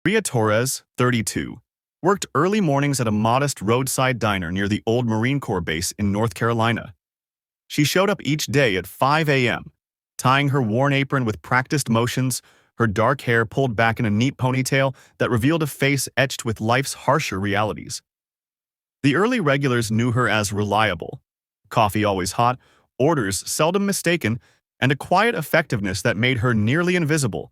Maria Torres, 32, worked early mornings at a modest roadside diner near the old Marine Corps base in North Carolina. She showed up each day at 5 a.m., tying her worn apron with practiced motions, her dark hair pulled back in a neat ponytail that revealed a face etched with life's harsher realities. The early regulars knew her as reliable, coffee always hot, orders seldom mistaken, and a quiet effectiveness that made her nearly invisible.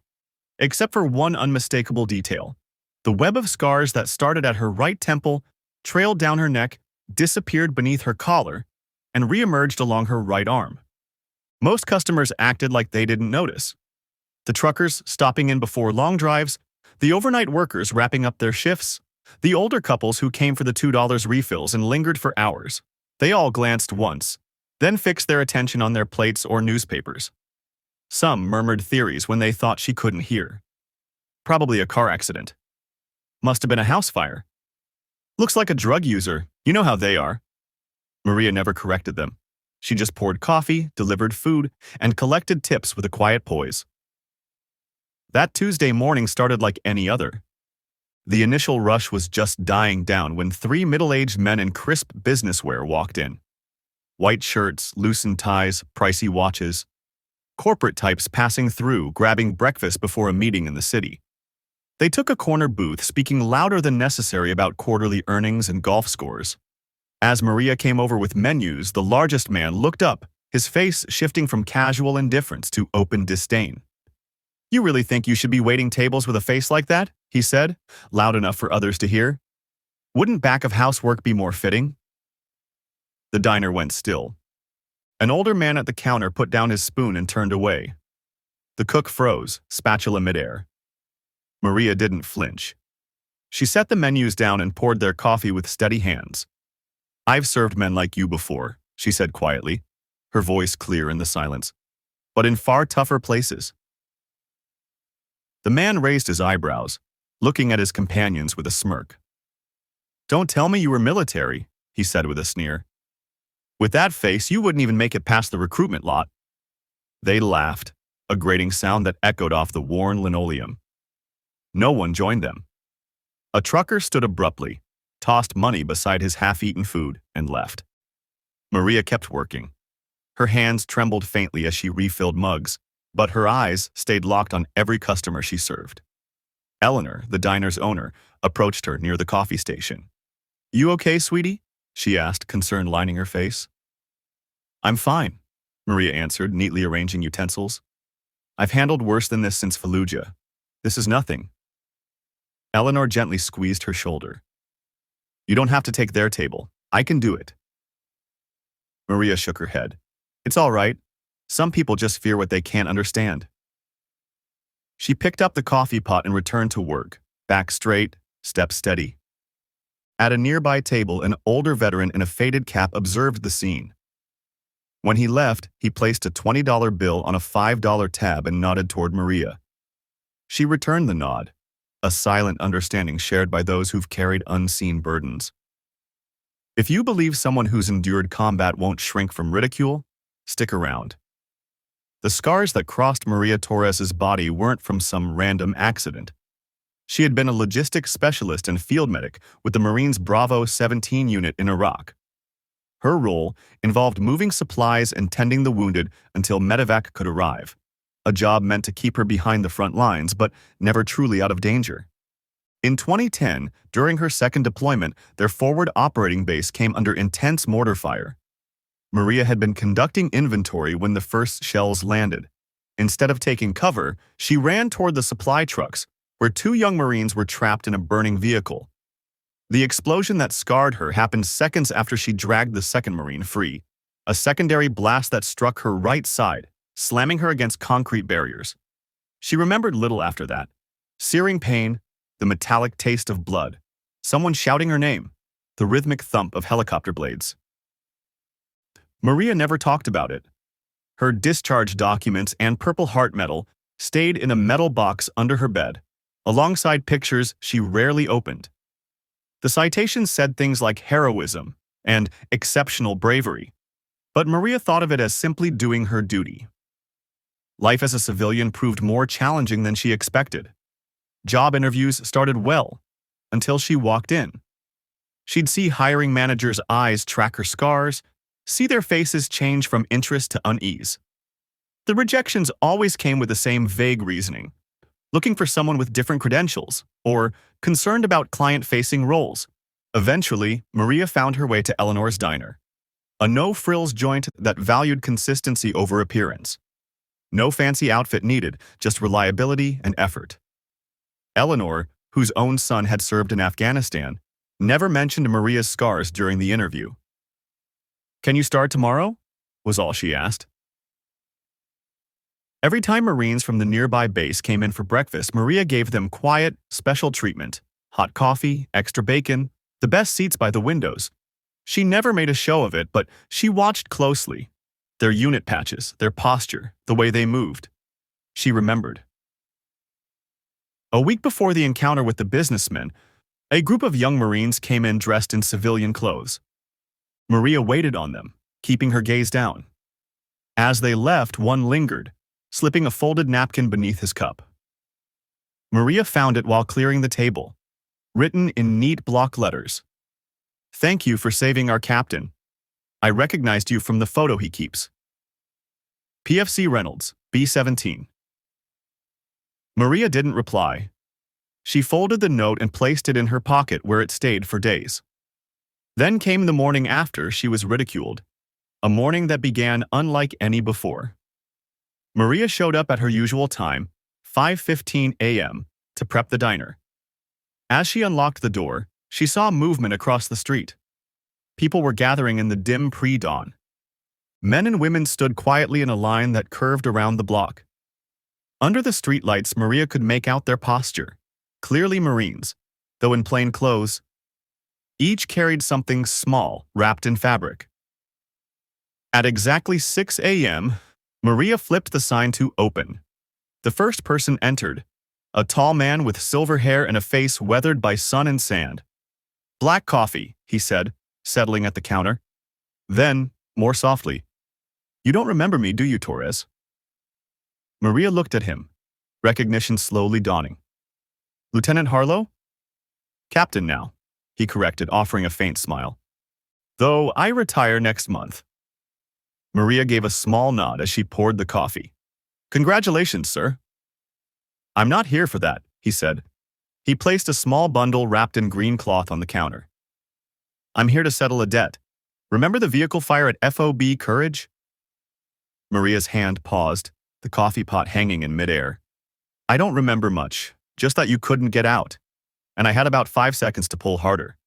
Except for one unmistakable detail. The web of scars that started at her right temple, trailed down her neck, disappeared beneath her collar, and reemerged along her right arm. Most customers acted like they didn't notice. The truckers stopping in before long drives, the overnight workers wrapping up their shifts, the older couples who came for the $2 refills and lingered for hours. They all glanced once, then fixed their attention on their plates or newspapers. Some murmured theories when they thought she couldn't hear. Probably a car accident. Must have been a house fire. Looks like a drug user. You know how they are. Maria never corrected them. She just poured coffee, delivered food, and collected tips with a quiet poise. That Tuesday morning started like any other. The initial rush was just dying down when three middle-aged men in crisp business wear walked in. White shirts, loosened ties, pricey watches. Corporate types passing through, grabbing breakfast before a meeting in the city. They took a corner booth, speaking louder than necessary about quarterly earnings and golf scores. As Maria came over with menus, the largest man looked up, his face shifting from casual indifference to open disdain. "You really think you should be waiting tables with a face like that?" he said, loud enough for others to hear. "Wouldn't back-of-house work be more fitting?" The diner went still. An older man at the counter put down his spoon and turned away. The cook froze, spatula midair. Maria didn't flinch. She set the menus down and poured their coffee with steady hands. "I've served men like you before," she said quietly, her voice clear in the silence, "but in far tougher places." The man raised his eyebrows, looking at his companions with a smirk. "Don't tell me you were military," he said with a sneer. "With that face, you wouldn't even make it past the recruitment lot." They laughed, a grating sound that echoed off the worn linoleum. No one joined them. A trucker stood abruptly, tossed money beside his half-eaten food, and left. Maria kept working. Her hands trembled faintly as she refilled mugs, but her eyes stayed locked on every customer she served. Eleanor, the diner's owner, approached her near the coffee station. "You okay, sweetie?" she asked, concern lining her face. "I'm fine," Maria answered, neatly arranging utensils. "I've handled worse than this since Fallujah. This is nothing." Eleanor gently squeezed her shoulder. "You don't have to take their table. I can do it." Maria shook her head. "It's all right. Some people just fear what they can't understand." She picked up the coffee pot and returned to work, back straight, step steady. At a nearby table, an older veteran in a faded cap observed the scene. When he left, he placed a $20 bill on a $5 tab and nodded toward Maria. She returned the nod, a silent understanding shared by those who've carried unseen burdens. If you believe someone who's endured combat won't shrink from ridicule, stick around. The scars that crossed Maria Torres's body weren't from some random accident. She had been a logistics specialist and field medic with the Marines' Bravo 17 unit in Iraq. Her role involved moving supplies and tending the wounded until medevac could arrive, a job meant to keep her behind the front lines but never truly out of danger. In 2010, during her second deployment, their forward operating base came under intense mortar fire. Maria had been conducting inventory when the first shells landed. Instead of taking cover, she ran toward the supply trucks, where two young Marines were trapped in a burning vehicle. The explosion that scarred her happened seconds after she dragged the second Marine free, a secondary blast that struck her right side, slamming her against concrete barriers. She remembered little after that. Searing pain, the metallic taste of blood, someone shouting her name, the rhythmic thump of helicopter blades. Maria never talked about it. Her discharge documents and Purple Heart medal stayed in a metal box under her bed, alongside pictures she rarely opened. The citations said things like heroism and exceptional bravery, but Maria thought of it as simply doing her duty. Life as a civilian proved more challenging than she expected. Job interviews started well, until she walked in. She'd see hiring managers' eyes track her scars, see their faces change from interest to unease. The rejections always came with the same vague reasoning: looking for someone with different credentials, or concerned about client-facing roles. Eventually, Maria found her way to Eleanor's diner, a no-frills joint that valued consistency over appearance. No fancy outfit needed, just reliability and effort. Eleanor, whose own son had served in Afghanistan, never mentioned Maria's scars during the interview. "Can you start tomorrow?" was all she asked. Every time Marines from the nearby base came in for breakfast, Maria gave them quiet, special treatment: hot coffee, extra bacon, the best seats by the windows. She never made a show of it, but she watched closely. Their unit patches, their posture, the way they moved. She remembered. A week before the encounter with the businessmen, a group of young Marines came in dressed in civilian clothes. Maria waited on them, keeping her gaze down. As they left, one lingered, slipping a folded napkin beneath his cup. Maria found it while clearing the table, written in neat block letters. "Thank you for saving our captain. I recognized you from the photo he keeps. PFC Reynolds, B-17. Maria didn't reply. She folded the note and placed it in her pocket, where it stayed for days. Then came the morning after she was ridiculed, a morning that began unlike any before. Maria showed up at her usual time, 5:15 a.m., to prep the diner. As she unlocked the door, she saw movement across the street. People were gathering in the dim pre-dawn. Men and women stood quietly in a line that curved around the block. Under the streetlights, Maria could make out their posture, clearly Marines, though in plain clothes. Each carried something small, wrapped in fabric. At exactly 6 a.m., Maria flipped the sign to open. The first person entered, a tall man with silver hair and a face weathered by sun and sand. "Black coffee," he said, settling at the counter. Then, more softly, "You don't remember me, do you, Torres?" Maria looked at him, recognition slowly dawning. "Lieutenant Harlow?" "Captain now," he corrected, offering a faint smile. "Though I retire next month." Maria gave a small nod as she poured the coffee. "Congratulations, sir." "I'm not here for that," he said. He placed a small bundle wrapped in green cloth on the counter. "I'm here to settle a debt. Remember the vehicle fire at FOB Courage?" Maria's hand paused, the coffee pot hanging in midair. "I don't remember much, just that you couldn't get out. And I had about 5 seconds to pull harder."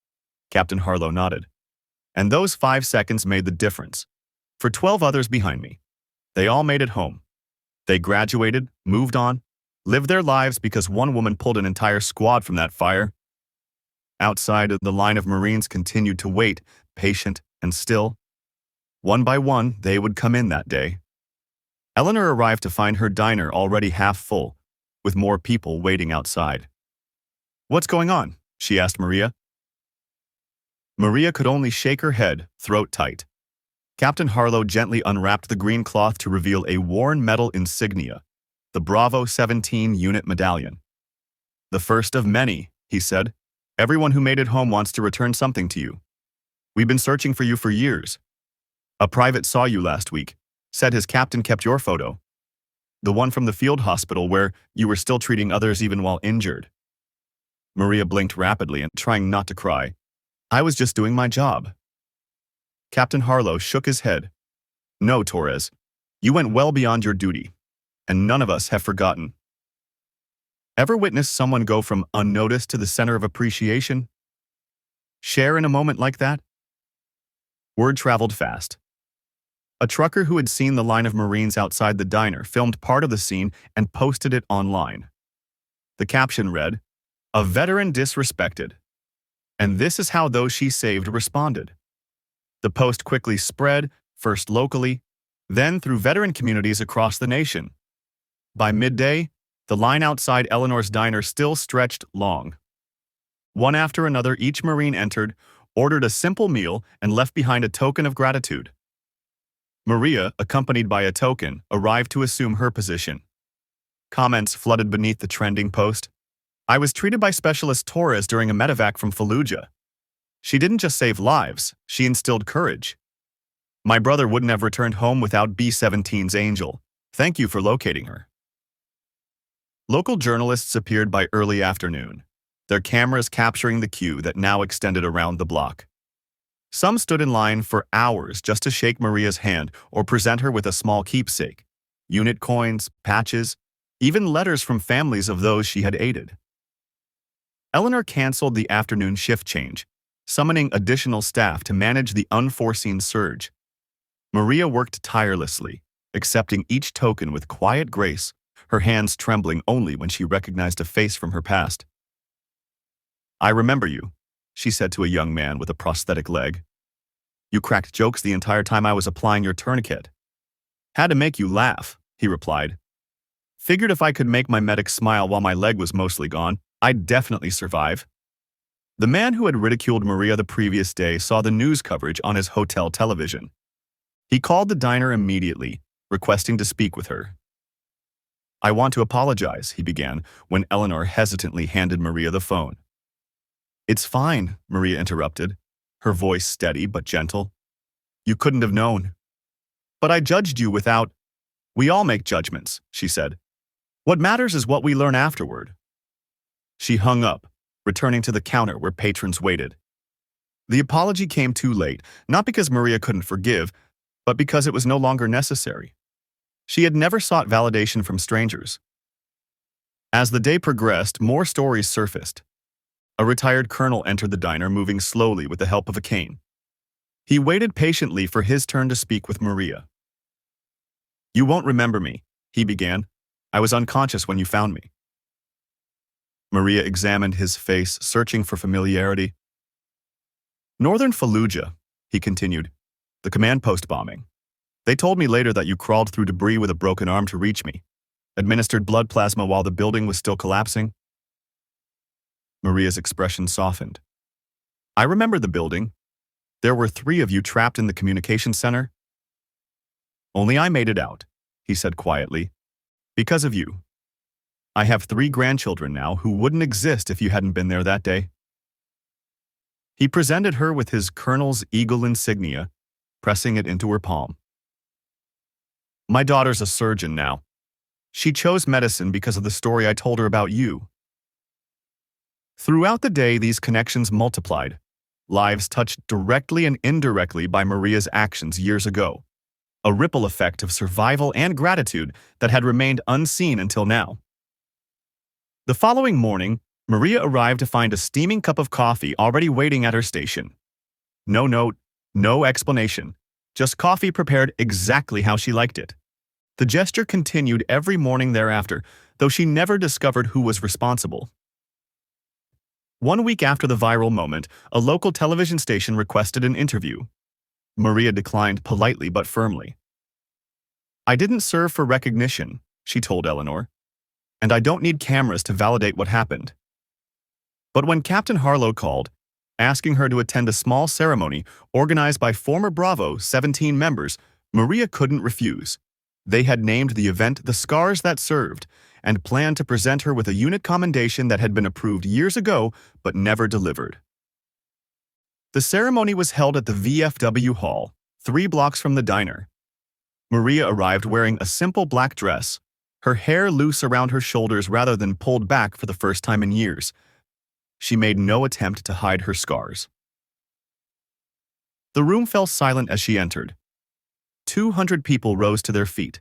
Captain Harlow nodded. "And those 5 seconds made the difference. For 12 others behind me. They all made it home. They graduated, moved on, lived their lives because one woman pulled an entire squad from that fire." Outside, the line of Marines continued to wait, patient and still. One by one, they would come in that day. Eleanor arrived to find her diner already half full, with more people waiting outside. "What's going on?" she asked Maria. Maria could only shake her head, throat tight. Captain Harlow gently unwrapped the green cloth to reveal a worn metal insignia, the Bravo 17 unit medallion. "The first of many," he said. "Everyone who made it home wants to return something to you. We've been searching for you for years. A private saw you last week, said his captain kept your photo. The one from the field hospital where you were still treating others even while injured." Maria blinked rapidly and trying not to cry. "I was just doing my job." Captain Harlow shook his head. "No, Torres. You went well beyond your duty, and none of us have forgotten." Ever witnessed someone go from unnoticed to the center of appreciation? Share in a moment like that? Word traveled fast. A trucker who had seen the line of Marines outside the diner filmed part of the scene and posted it online. The caption read, "A veteran disrespected. And this is how those she saved responded." The post quickly spread, first locally, then through veteran communities across the nation. By midday, the line outside Eleanor's diner still stretched long. One after another, each Marine entered, ordered a simple meal, and left behind a token of gratitude. Maria, accompanied by a token, arrived to assume her position. Comments flooded beneath the trending post. I was treated by specialist Torres during a medevac from Fallujah. She didn't just save lives, she instilled courage. My brother wouldn't have returned home without B-17's Angel. Thank you for locating her. Local journalists appeared by early afternoon, their cameras capturing the queue that now extended around the block. Some stood in line for hours just to shake Maria's hand or present her with a small keepsake, unit coins, patches, even letters from families of those she had aided. Eleanor canceled the afternoon shift change, summoning additional staff to manage the unforeseen surge. Maria worked tirelessly, accepting each token with quiet grace, her hands trembling only when she recognized a face from her past. "I remember you," she said to a young man with a prosthetic leg. "You cracked jokes the entire time I was applying your tourniquet." "Had to make you laugh," he replied. "Figured if I could make my medic smile while my leg was mostly gone, I'd definitely survive." The man who had ridiculed Maria the previous day saw the news coverage on his hotel television. He called the diner immediately, requesting to speak with her. "I want to apologize," he began, when Eleanor hesitantly handed Maria the phone. "It's fine," Maria interrupted, her voice steady but gentle. "You couldn't have known. But I judged you without—" "We all make judgments," she said. "What matters is what we learn afterward." She hung up, returning to the counter where patrons waited. The apology came too late, not because Maria couldn't forgive, but because it was no longer necessary. She had never sought validation from strangers. As the day progressed, more stories surfaced. A retired colonel entered the diner, moving slowly with the help of a cane. He waited patiently for his turn to speak with Maria. "You won't remember me," he began. "I was unconscious when you found me." Maria examined his face, searching for familiarity. "Northern Fallujah," he continued. "The command post bombing. They told me later that you crawled through debris with a broken arm to reach me, administered blood plasma while the building was still collapsing." Maria's expression softened. "I remember the building. There were 3 of you trapped in the communications center." "Only I made it out," he said quietly. "Because of you. I have 3 grandchildren now who wouldn't exist if you hadn't been there that day." He presented her with his colonel's eagle insignia, pressing it into her palm. "My daughter's a surgeon now. She chose medicine because of the story I told her about you." Throughout the day, these connections multiplied, lives touched directly and indirectly by Maria's actions years ago, a ripple effect of survival and gratitude that had remained unseen until now. The following morning, Maria arrived to find a steaming cup of coffee already waiting at her station. No note, no explanation, just coffee prepared exactly how she liked it. The gesture continued every morning thereafter, though she never discovered who was responsible. 1 week after the viral moment, a local television station requested an interview. Maria declined politely but firmly. "I didn't serve for recognition," she told Eleanor, "and I don't need cameras to validate what happened." But when Captain Harlow called, asking her to attend a small ceremony organized by former Bravo 17 members, Maria couldn't refuse. They had named the event The Scars That Served and planned to present her with a unit commendation that had been approved years ago but never delivered. The ceremony was held at the VFW Hall, 3 blocks from the diner. Maria arrived wearing a simple black dress, her hair loose around her shoulders rather than pulled back for the first time in years. She made no attempt to hide her scars. The room fell silent as she entered. 200 people rose to their feet,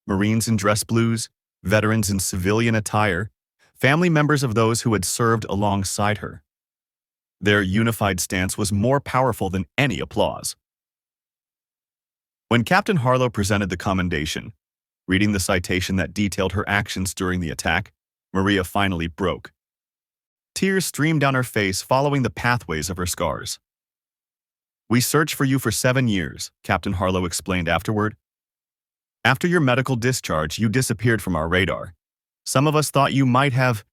Marines in dress blues, veterans in civilian attire, family members of those who had served alongside her. Their unified stance was more powerful than any applause. When Captain Harlow presented the commendation, reading the citation that detailed her actions during the attack, Maria finally broke. Tears streamed down her face following the pathways of her scars. "We searched for you for 7 years, Captain Harlow explained afterward. After your medical discharge, you disappeared from our radar. Some of us thought you might have—"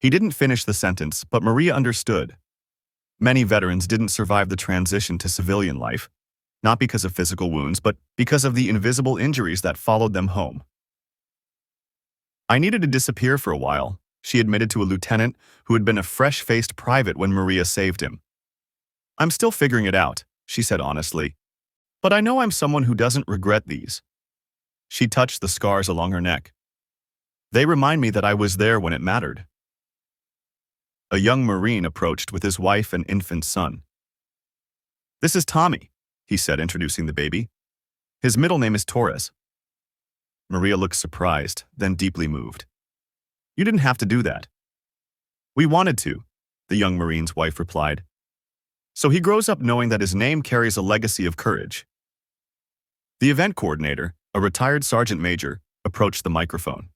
He didn't finish the sentence, but Maria understood. Many veterans didn't survive the transition to civilian life, not because of physical wounds, but because of the invisible injuries that followed them home. "I needed to disappear for a while," she admitted to a lieutenant who had been a fresh-faced private when Maria saved him. "I'm still figuring it out," she said honestly. "But I know I'm someone who doesn't regret these." She touched the scars along her neck. "They remind me that I was there when it mattered." A young Marine approached with his wife and infant son. "This is Tommy," he said, introducing the baby. "His middle name is Torres." Maria looked surprised, then deeply moved. "You didn't have to do that." "We wanted to," the young Marine's wife replied. "So he grows up knowing that his name carries a legacy of courage." The event coordinator, a retired sergeant major, approached the microphone.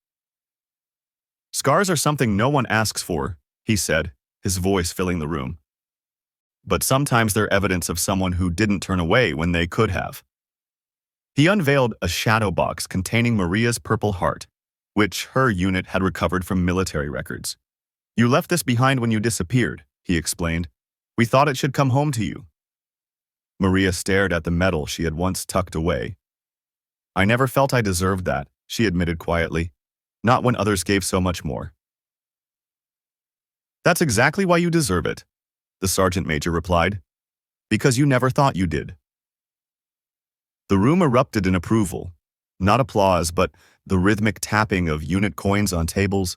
"Scars are something no one asks for," he said, his voice filling the room. "But sometimes they're evidence of someone who didn't turn away when they could have." He unveiled a shadow box containing Maria's Purple Heart, which her unit had recovered from military records. "You left this behind when you disappeared," he explained. "We thought it should come home to you." Maria stared at the medal she had once tucked away. "I never felt I deserved that," she admitted quietly. "Not when others gave so much more." "That's exactly why you deserve it," the sergeant major replied. "Because you never thought you did." The room erupted in approval. Not applause, but the rhythmic tapping of unit coins on tables,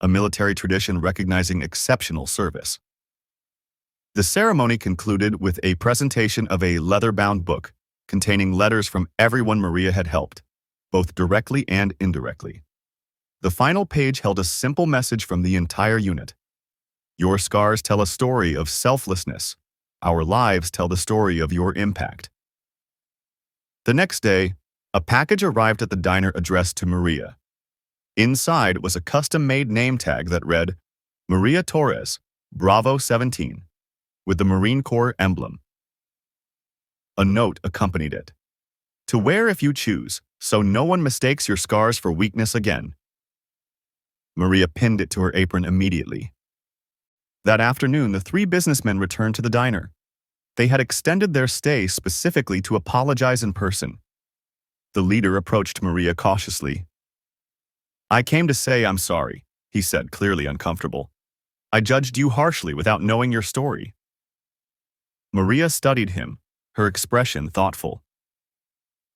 a military tradition recognizing exceptional service. The ceremony concluded with a presentation of a leather-bound book containing letters from everyone Maria had helped, both directly and indirectly. The final page held a simple message from the entire unit. "Your scars tell a story of selflessness. Our lives tell the story of your impact." The next day, a package arrived at the diner addressed to Maria. Inside was a custom-made name tag that read, "Maria Torres, Bravo 17, with the Marine Corps emblem. A note accompanied it. "To wear if you choose, so no one mistakes your scars for weakness again." Maria pinned it to her apron immediately. That afternoon, the three businessmen returned to the diner. They had extended their stay specifically to apologize in person. The leader approached Maria cautiously. "I came to say I'm sorry," he said, clearly uncomfortable. "I judged you harshly without knowing your story." Maria studied him, her expression thoughtful.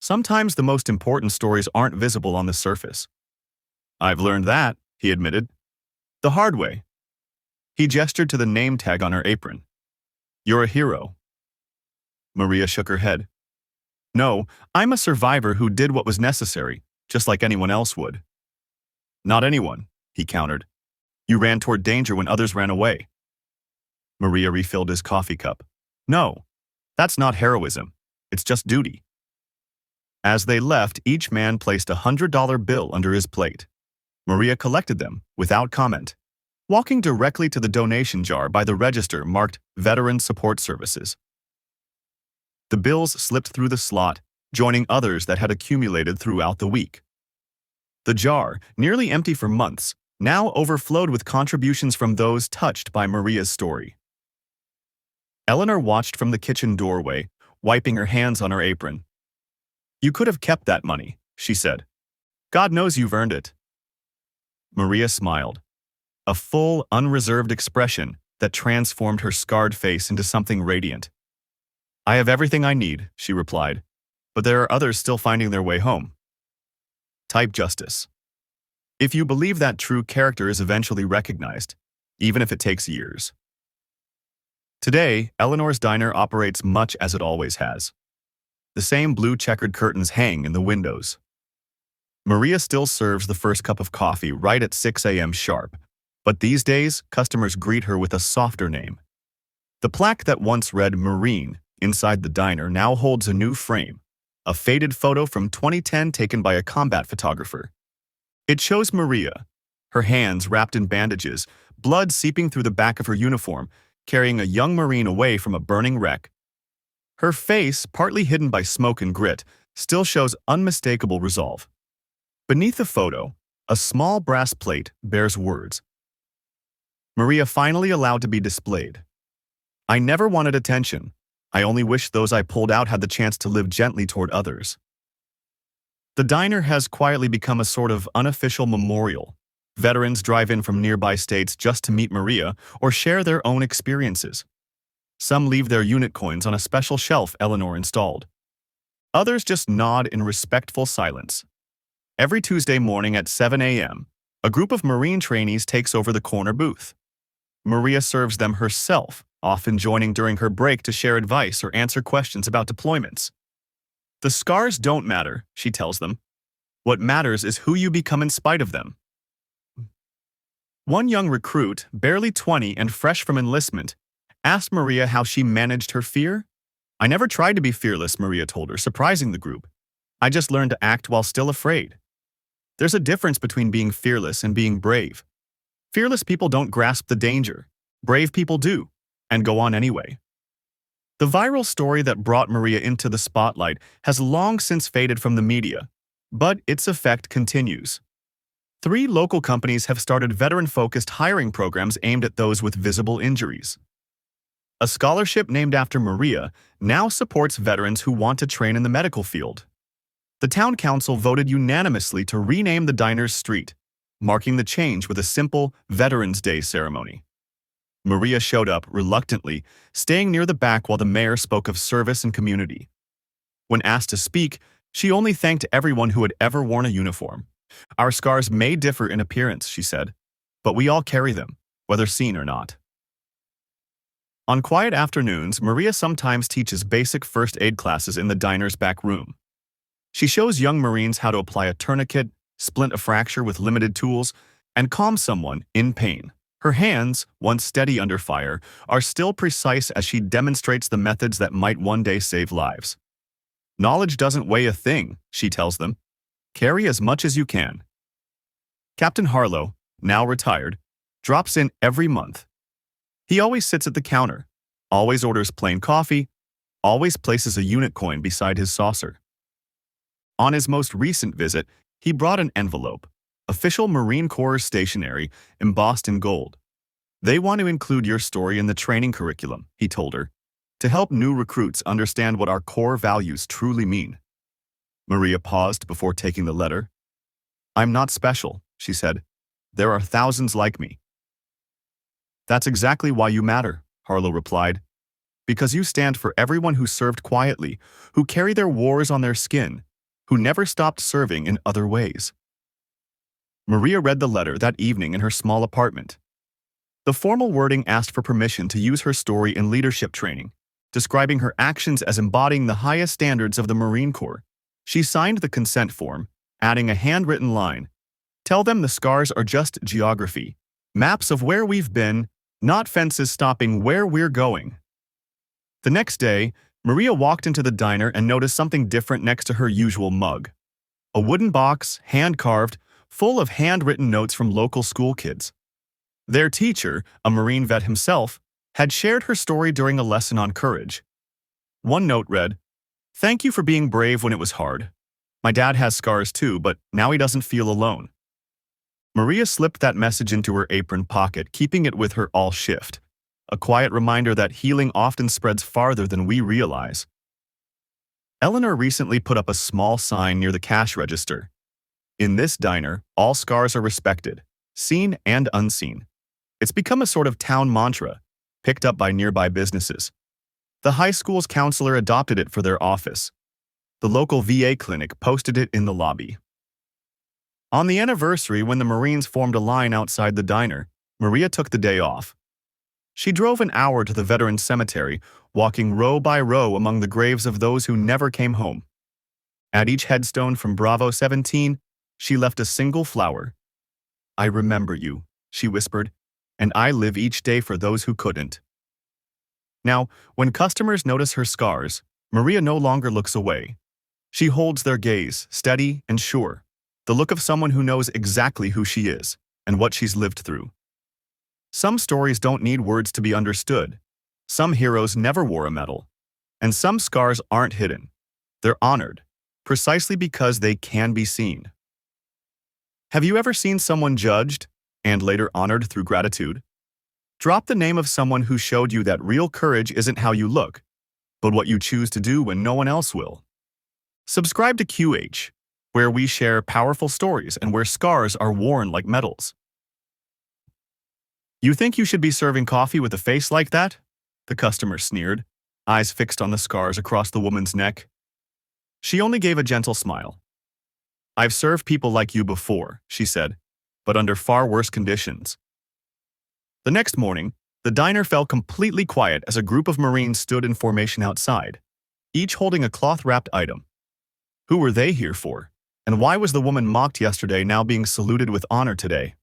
"Sometimes the most important stories aren't visible on the surface." "I've learned that," he admitted. "The hard way." He gestured to the name tag on her apron. "You're a hero." Maria shook her head. "No, I'm a survivor who did what was necessary, just like anyone else would." "Not anyone," he countered. "You ran toward danger when others ran away." Maria refilled his coffee cup. "No, that's not heroism. It's just duty." As they left, each man placed a $100 bill under his plate. Maria collected them, without comment, walking directly to the donation jar by the register marked Veteran Support Services. The bills slipped through the slot, joining others that had accumulated throughout the week. The jar, nearly empty for months, now overflowed with contributions from those touched by Maria's story. Eleanor watched from the kitchen doorway, wiping her hands on her apron. "You could have kept that money," she said. "God knows you've earned it." Maria smiled, a full, unreserved expression that transformed her scarred face into something radiant. "I have everything I need," she replied, "but there are others still finding their way home." Type justice. If you believe that true character is eventually recognized, even if it takes years. Today, Eleanor's diner operates much as it always has. The same blue checkered curtains hang in the windows. Maria still serves the first cup of coffee right at 6 a.m. sharp, but these days, customers greet her with a softer name. The plaque that once read Marine inside the diner now holds a new frame, a faded photo from 2010 taken by a combat photographer. It shows Maria, her hands wrapped in bandages, blood seeping through the back of her uniform, carrying a young Marine away from a burning wreck. Her face, partly hidden by smoke and grit, still shows unmistakable resolve. Beneath the photo, a small brass plate bears words. Maria finally allowed to be displayed. "I never wanted attention. I only wish those I pulled out had the chance to live gently toward others." The diner has quietly become a sort of unofficial memorial, Veterans drive in from nearby states just to meet Maria or share their own experiences. Some leave their unit coins on a special shelf Eleanor installed. Others just nod in respectful silence. Every Tuesday morning at 7 a.m., a group of Marine trainees takes over the corner booth. Maria serves them herself, often joining during her break to share advice or answer questions about deployments. The scars don't matter, she tells them. What matters is who you become in spite of them. One young recruit, barely 20 and fresh from enlistment, asked Maria how she managed her fear. "I never tried to be fearless," Maria told her, surprising the group. "I just learned to act while still afraid." There's a difference between being fearless and being brave. Fearless people don't grasp the danger. Brave people do, and go on anyway. The viral story that brought Maria into the spotlight has long since faded from the media, but its effect continues. 3 local companies have started veteran-focused hiring programs aimed at those with visible injuries. A scholarship named after Maria now supports veterans who want to train in the medical field. The town council voted unanimously to rename the diner's street, marking the change with a simple Veterans Day ceremony. Maria showed up reluctantly, staying near the back while the mayor spoke of service and community. When asked to speak, she only thanked everyone who had ever worn a uniform. "Our scars may differ in appearance," she said, "but we all carry them, whether seen or not." On quiet afternoons, Maria sometimes teaches basic first aid classes in the diner's back room. She shows young Marines how to apply a tourniquet, splint a fracture with limited tools, and calm someone in pain. Her hands, once steady under fire, are still precise as she demonstrates the methods that might one day save lives. "Knowledge doesn't weigh a thing," she tells them. "Carry as much as you can." Captain Harlow, now retired, drops in every month. He always sits at the counter, always orders plain coffee, always places a unit coin beside his saucer. On his most recent visit, he brought an envelope, official Marine Corps stationery, embossed in gold. "They want to include your story in the training curriculum," he told her, "to help new recruits understand what our core values truly mean." Maria paused before taking the letter. "I'm not special," she said. "There are thousands like me." "That's exactly why you matter," Harlow replied. "Because you stand for everyone who served quietly, who carry their wars on their skin, who never stopped serving in other ways." Maria read the letter that evening in her small apartment. The formal wording asked for permission to use her story in leadership training, describing her actions as embodying the highest standards of the Marine Corps. She signed the consent form, adding a handwritten line, "Tell them the scars are just geography, maps of where we've been, not fences stopping where we're going." The next day, Maria walked into the diner and noticed something different next to her usual mug. A wooden box, hand-carved, full of handwritten notes from local school kids. Their teacher, a Marine vet himself, had shared her story during a lesson on courage. One note read, "Thank you for being brave when it was hard. My dad has scars too, but now he doesn't feel alone." Maria slipped that message into her apron pocket, keeping it with her all shift. A quiet reminder that healing often spreads farther than we realize. Eleanor recently put up a small sign near the cash register. "In this diner, all scars are respected, seen and unseen." It's become a sort of town mantra, picked up by nearby businesses. The high school's counselor adopted it for their office. The local VA clinic posted it in the lobby. On the anniversary, when the Marines formed a line outside the diner, Maria took the day off. She drove an hour to the Veterans Cemetery, walking row by row among the graves of those who never came home. At each headstone from Bravo 17, she left a single flower. "I remember you," she whispered, "and I live each day for those who couldn't." Now, when customers notice her scars, Maria no longer looks away. She holds their gaze, steady and sure, the look of someone who knows exactly who she is and what she's lived through. Some stories don't need words to be understood. Some heroes never wore a medal. And some scars aren't hidden. They're honored, precisely because they can be seen. Have you ever seen someone judged and later honored through gratitude? Drop the name of someone who showed you that real courage isn't how you look, but what you choose to do when no one else will. Subscribe to QH, where we share powerful stories and where scars are worn like medals. You think you should be serving coffee with a face like that? The customer sneered, eyes fixed on the scars across the woman's neck. She only gave a gentle smile. I've served people like you before, she said, but under far worse conditions. The next morning, the diner fell completely quiet as a group of Marines stood in formation outside, each holding a cloth-wrapped item. Who were they here for? And why was the woman mocked yesterday now being saluted with honor today?